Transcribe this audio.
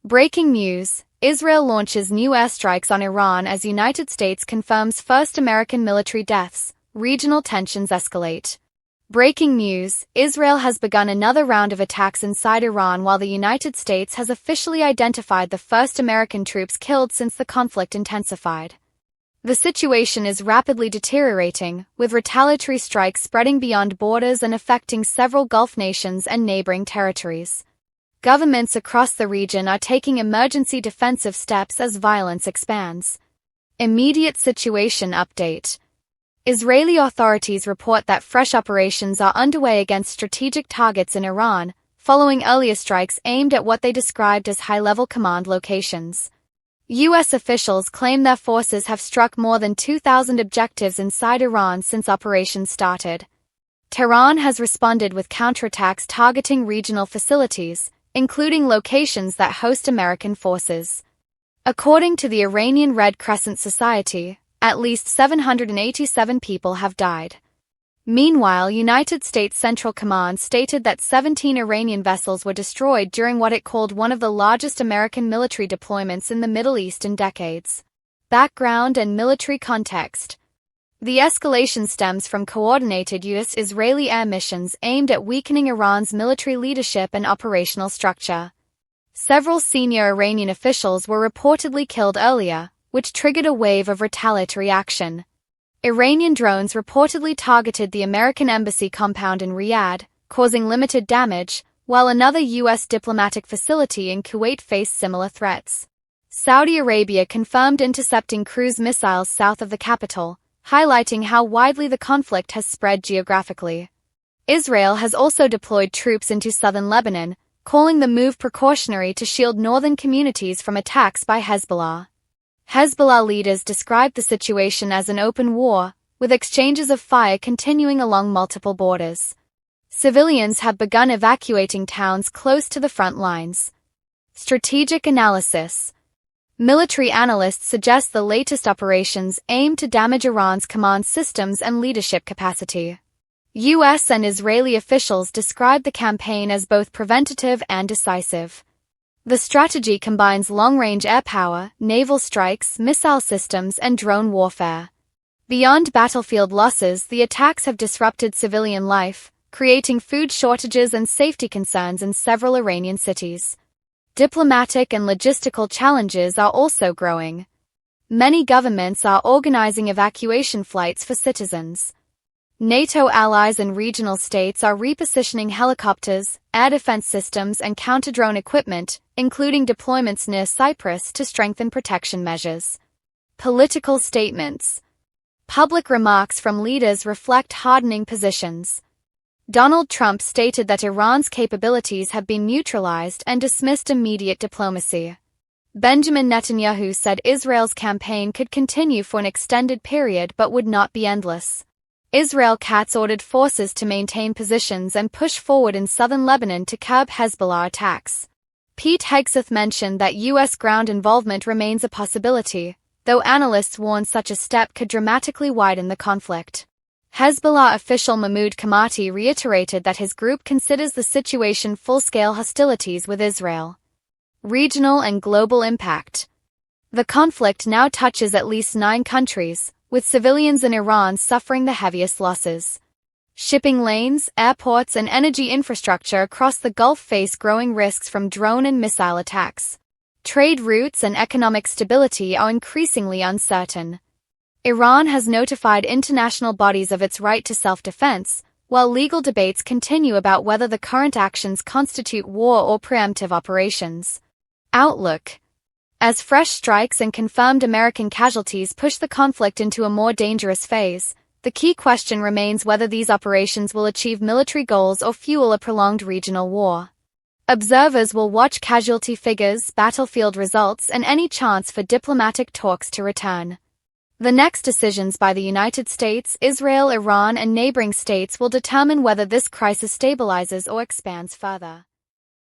Breaking news: Israel launches new airstrikes on Iran as United States confirms first American military deaths. Regional tensions escalate. Breaking news: Israel has begun another round of attacks inside Iran while the United States has officially identified the first American troops killed since the conflict intensified. The situation is rapidly deteriorating, with retaliatory strikes spreading beyond borders and affecting several Gulf nations and neighboring territories. Governments across the region are taking emergency defensive steps as violence expands. Immediate situation update. Israeli authorities report that fresh operations are underway against strategic targets in Iran, following earlier strikes aimed at what they described as high-level command locations. U.S. officials claim their forces have struck more than 2,000 objectives inside Iran since operations started. Tehran has responded with counterattacks targeting regional facilities, including locations that host American forces. According to the Iranian Red Crescent Society, at least 787 people have died. Meanwhile, United States Central Command stated that 17 Iranian vessels were destroyed during what it called one of the largest American military deployments in the Middle East in decades. Background and military context. The escalation stems from coordinated U.S.-Israeli air missions aimed at weakening Iran's military leadership and operational structure. Several senior Iranian officials were reportedly killed earlier, which triggered a wave of retaliatory action. Iranian drones reportedly targeted the American embassy compound in Riyadh, causing limited damage, while another U.S. diplomatic facility in Kuwait faced similar threats. Saudi Arabia confirmed intercepting cruise missiles south of the capital, highlighting how widely the conflict has spread geographically. Israel has also deployed troops into southern Lebanon, calling the move precautionary to shield northern communities from attacks by Hezbollah. Hezbollah leaders described the situation as an open war, with exchanges of fire continuing along multiple borders. Civilians have begun evacuating towns close to the front lines. Strategic analysis. Military analysts suggest the latest operations aim to damage Iran's command systems and leadership capacity. U.S. and Israeli officials describe the campaign as both preventative and decisive. The strategy combines long-range air power, naval strikes, missile systems, and drone warfare. Beyond battlefield losses, the attacks have disrupted civilian life, creating food shortages and safety concerns in several Iranian cities. Diplomatic and logistical challenges are also growing. Many governments are organizing evacuation flights for citizens. NATO allies and regional states are repositioning helicopters, air defense systems, and counter-drone equipment, including deployments near Cyprus to strengthen protection measures. Political statements. Public remarks from leaders reflect hardening positions. Donald Trump stated that Iran's capabilities have been neutralized and dismissed immediate diplomacy. Benjamin Netanyahu said Israel's campaign could continue for an extended period but would not be endless. Israel ordered forces to maintain positions and push forward in southern Lebanon to curb Hezbollah attacks. Pete Hegseth mentioned that U.S. ground involvement remains a possibility, though analysts warn such a step could dramatically widen the conflict. Hezbollah official Mahmoud Kamati reiterated that his group considers the situation full-scale hostilities with Israel. Regional and global impact. The conflict now touches at least 9 countries, with civilians in Iran suffering the heaviest losses. Shipping lanes, airports, and energy infrastructure across the Gulf face growing risks from drone and missile attacks. Trade routes and economic stability are increasingly uncertain. Iran has notified international bodies of its right to self-defense, while legal debates continue about whether the current actions constitute war or preemptive operations. Outlook. As fresh strikes and confirmed American casualties push the conflict into a more dangerous phase, the key question remains whether these operations will achieve military goals or fuel a prolonged regional war. Observers will watch casualty figures, battlefield results, and any chance for diplomatic talks to return. The next decisions by the United States, Israel, Iran, and neighboring states will determine whether this crisis stabilizes or expands further.